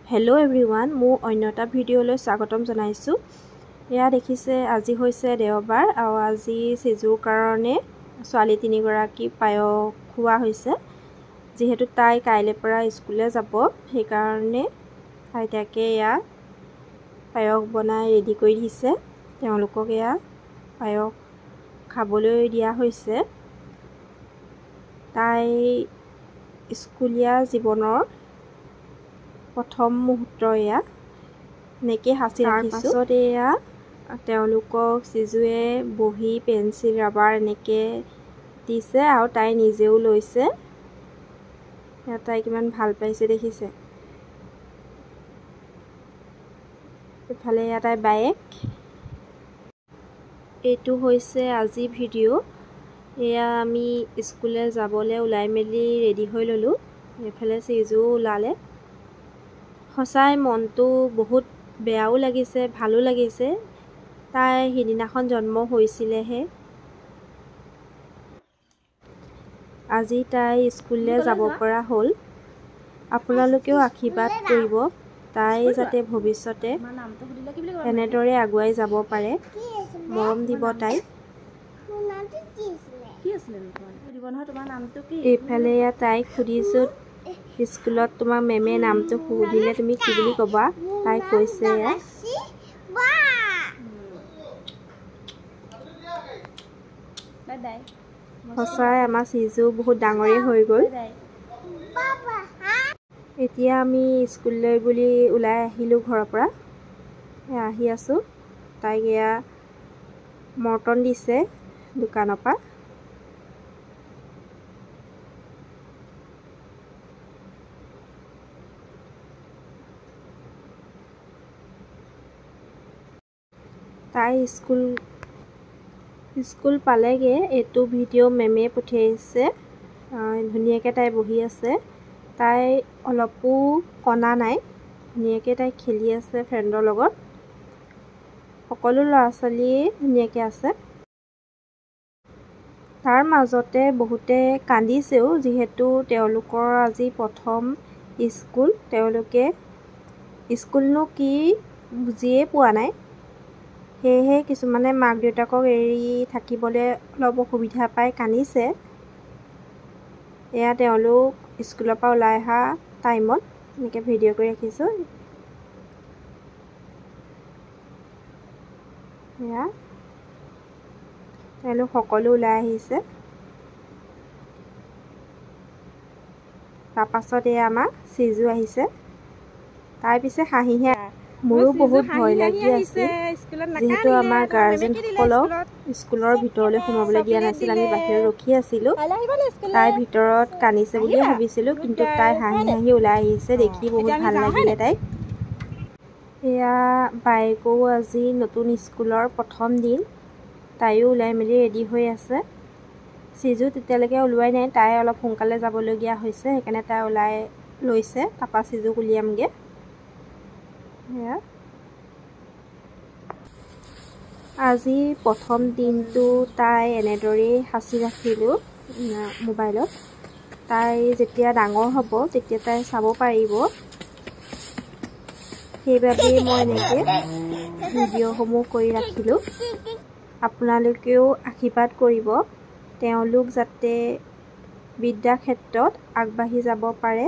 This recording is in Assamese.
हेलो एवरीवन मो अन्यटा भिडिओ स्वागतम जनाइछु। या देखिसे আজি হৈছে দেওবাৰ আৰু আজি সিজুৰ কাৰণে ছোৱালী তিনিগৰাকী পায়স খোৱা হৈছে যেহেতু তাই কাইলে পৰা স্কুলে যাব সেই কাৰণে আইতাকে ইয়া পায়স বনাই ৰেডি কৰি দিছে। তেওঁলোকক ইয়া পায়স খাবলৈ দিয়া হৈছে। তাই স্কুলীয়া জীৱনৰ प्रथम मुहूर्त या नेके हासि राखिछु। पाছত एया তেওঁলোকক सिजुए बही पेन्सिल रबार नेके दिसे আৰু তাই নিজেও লৈছে। या তাই কিমান ভাল পাইছে দেখিছে। এফালে या তাই বাইক। এটো হৈছে আজি ভিডিও। এয়া আমি স্কুলে যাবলে উলাই মেলি ৰেডি হৈ ললো। এফালে সিজু উলালে। হসাই মনটো বহুত বেয়াও লাগিছে ভালো লাগিছে। তাই হিদিনাখন জন্ম হৈছিলেহে। আজি তাই স্কুললে যাব পৰা হল। আপোনালোকেও আশীৰ্বাদ কৰিব তাই যাতে ভৱিষ্যতে এনেদৰে আগুৱাই যাব পাৰে। মৰম দিব তাই। এইফালে তাই খুদিছো স্কুলত তোমার মেমে নামটো সুধিলে তুমি কি বুলি কবা? তাই কৈছে বাই বাই। সঁচাই আমাৰ সিজু বহুত ডাঙৰে হৈ গ'ল। এতিয়া আমি স্কুললৈ বুলি ওলাই আহিলো ঘৰৰ পৰা। আহি আছো। তাই গিয়া মৰ্টন দিছে দোকানৰ পৰা। তাই স্কুল পালেগে। এটো ভিডিও মেমে পঠিয়াইছে। ধুনিয়াকে তাই বহি আছে। তাই অলপো কনা নাই। ধুনিয়াকে তাই খেলি আছে ফ্ৰেণ্ডৰ লগত। সকলো ল'ৰা ছোৱালী ধুনিয়াকে আছে। তাৰ মাজতে বহুতে কান্দিছেও যেহেতু তেওঁলোকৰ আজি প্ৰথম স্কুল। তেওঁলোকে স্কুলনো কি বুজিয়ে পোৱা নাই। সেয়েহে কিছুমানে মাক দেউতাকক এৰি থাকিবলৈ অলপ অসুবিধা পাই কান্দিছে। এয়া তেওঁলোক স্কুলৰ পৰা ওলাই অহা টাইমত এনেকৈ ভিডিঅ' কৰি ৰাখিছোঁ। এয়া তেওঁলোক সকলো ওলাই আহিছে। তাৰপাছত এয়া আমাৰ সিজু আহিছে। তাই পিছে হাঁহিহে। মোৰো বহুত ভয় লাগি আছে যেহেতু আমাৰ গাৰ্জেনসকলক স্কুলৰ ভিতৰলৈ সোমাবলৈ দিয়া নাছিল। আমি বাহিৰত ৰখি আছিলোঁ। তাই ভিতৰত কান্দিছে বুলি ভাবিছিলোঁ কিন্তু তাই হাঁহি হাঁহি ওলাই আহিছে। দেখি বহুত ভাল লাগিলে তাইক। এয়া বাইকো আজি নতুন স্কুলৰ প্ৰথম দিন। তাইও ওলাই মেলি ৰেডি হৈ আছে। সিজু তেতিয়ালৈকে ওলোৱাই নাই। তাই অলপ সোনকালে যাবলগীয়া হৈছে সেইকাৰণে তাই ওলাই লৈছে। তাৰপৰা সিজুক উলিয়ামগে। আজি প্ৰথম দিনটো তাই এনেদৰেই সাঁচি ৰাখিলোঁ মোবাইলত। তাই যেতিয়া ডাঙৰ হ'ব তেতিয়া তাই চাব পাৰিব। সেইবাবেই মই এনেকৈ ভিডিঅ'সমূহ কৰি ৰাখিলোঁ। আপোনালোকেও আশীৰ্বাদ কৰিব তেওঁলোক যাতে বিদ্যা ক্ষেত্ৰত আগবাঢ়ি যাব পাৰে।